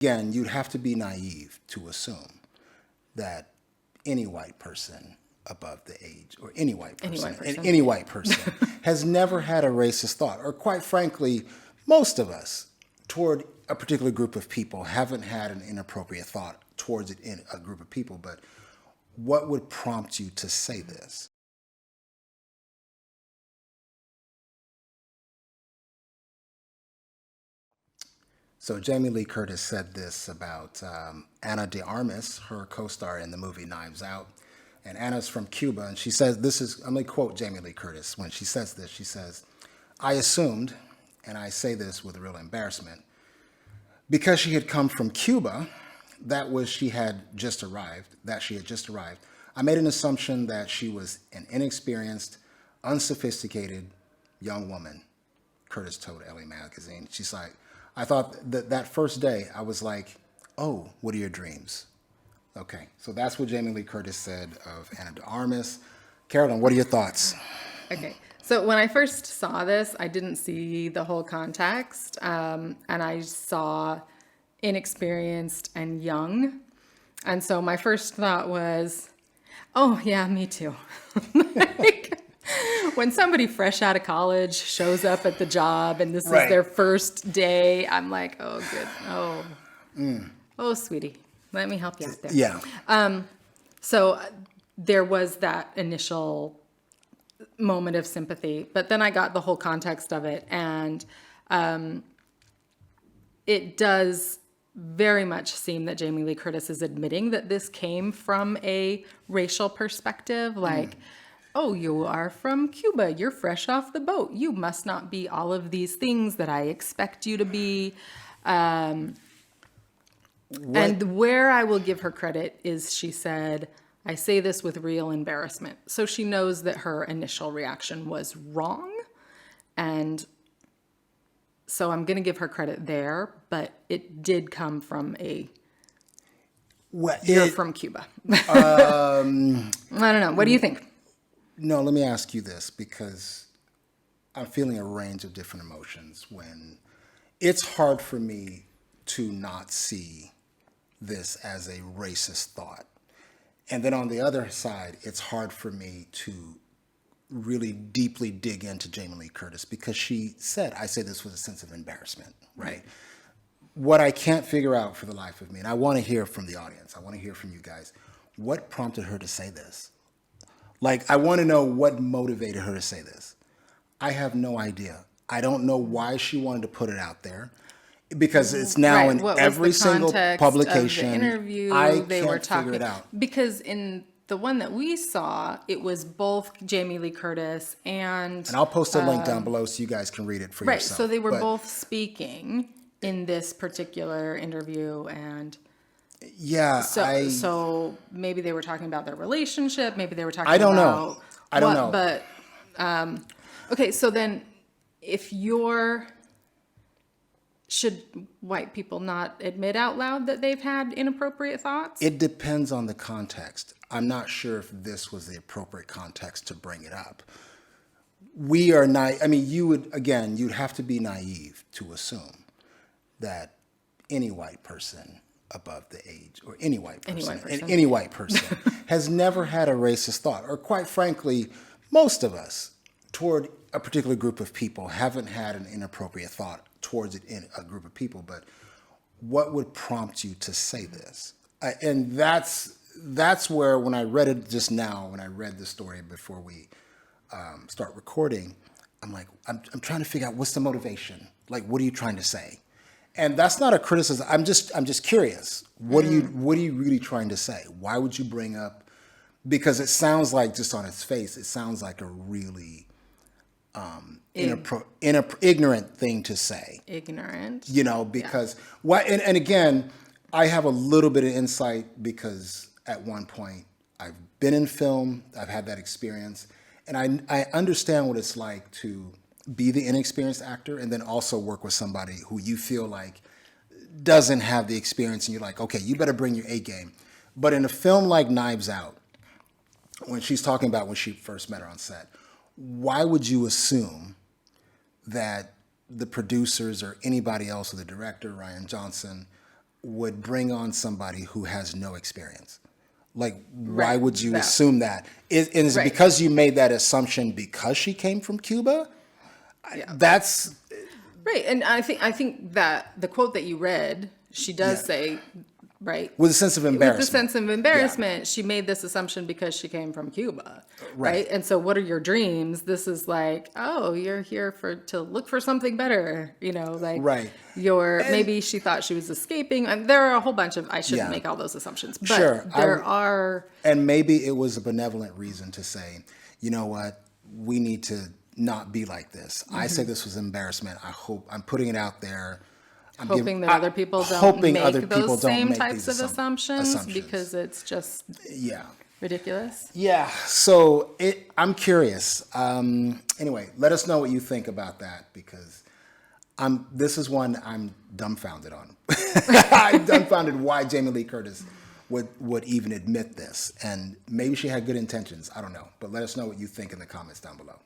Again, you'd have to be naive to assume that any white person above the age, or any white person, any white person has never had a racist thought, or quite frankly, most of us toward a particular group of people haven't had an inappropriate thought towards it in a group of people. But what would prompt you to say this? So Jamie Lee Curtis said this about Ana de Armas, her co-star in the movie Knives Out. And Anna's from Cuba, and she says, I'm going to quote Jamie Lee Curtis. When she says this, she says, "I assumed, and I say this with real embarrassment, because she had come from Cuba, she had just arrived, I made an assumption that she was an inexperienced, unsophisticated young woman," Curtis told LA Magazine. She's like, "I thought that first day, I was like, oh, what are your dreams?" Okay, so that's what Jamie Lee Curtis said of Ana de Armas. Carolyn, what are your thoughts? Okay, so when I first saw this, I didn't see the whole context, and I saw inexperienced and young. And so my first thought was, oh, yeah, me too. Like, when somebody fresh out of college shows up at the job and this is their first day, I'm like, oh, good. Oh, sweetie. Let me help you out there. Yeah. So there was that initial moment of sympathy, but then I got the whole context of it, and it does very much seem that Jamie Lee Curtis is admitting that this came from a racial perspective, like, oh, you are from Cuba, you're fresh off the boat, you must not be all of these things that I expect you to be. And where I will give her credit is she said, I say this with real embarrassment. So she knows that her initial reaction was wrong. And so I'm going to give her credit there, but it did come from you're from Cuba. I don't know. What do you think? No, let me ask you this, because I'm feeling a range of different emotions when it's hard for me to not see this as a racist thought. And then on the other side, it's hard for me to really deeply dig into Jamie Lee Curtis, because she said, I say this with a sense of embarrassment, right? What I can't figure out for the life of me, and I want to hear from the audience, I want to hear from you guys, what prompted her to say this? Like, I want to know what motivated her to say this. I have no idea. I don't know why she wanted to put it out there, because it's now in every single publication. Of the interview I they can't were talking, figure it out. Because in the one that we saw, it was both Jamie Lee Curtis and I'll post a link down below so you guys can read it for yourself. Right, so they were both speaking in this particular interview, and yeah, so maybe they were talking about their relationship, maybe they were talking I don't about know. I don't know. But okay, so then should white people not admit out loud that they've had inappropriate thoughts? It depends on the context. I'm not sure if this was the appropriate context to bring it up. We are not, I mean, you'd have to be naive to assume that any white person above the age, or any white person has never had a racist thought, or quite frankly, most of us toward a particular group of people haven't had an inappropriate thought towards it in a group of people. But what would prompt you to say this? And that's where, when I read it just now, when I read the story before we start recording, I'm like, I'm trying to figure out, what's the motivation? Like, what are you trying to say? And that's not a criticism. I'm just curious. What are you really trying to say? Why would you bring up? Because it sounds like, just on its face, it sounds like a really ignorant thing to say. Ignorant. You know, because and again, I have a little bit of insight, because at one point I've been in film, I've had that experience, and I understand what it's like to be the inexperienced actor and then also work with somebody who you feel like doesn't have the experience, and you're like, okay, you better bring your A game. But in a film like Knives Out, when she's talking about when she first met her on set, why would you assume that the producers or anybody else, or the director, Ryan Johnson, would bring on somebody who has no experience? Like, why Right, would you that. assume that? Is it Right. because you made that assumption because she came from Cuba? That's Right. And I think that the quote that you read, she does Yeah. say, right? with a sense of embarrassment. With the sense of embarrassment, she made this assumption because she came from Cuba, right? And so, what are your dreams? This is like, oh, you're here to look for something better, like Right. maybe she thought she was escaping. And there are a whole bunch of I shouldn't Yeah. make all those assumptions, but Sure, there are And maybe it was a benevolent reason to say, you know what, we need to not be like this. I say this was embarrassment. I'm putting it out there. hoping that other people don't hoping make other people those don't same make types these of assumptions assumptions. because it's just Yeah. ridiculous. Yeah. So I'm curious. Anyway, let us know what you think about that because this is one I'm dumbfounded on. I'm dumbfounded why Jamie Lee Curtis would even admit this. And maybe she had good intentions. I don't know. But let us know what you think in the comments down below.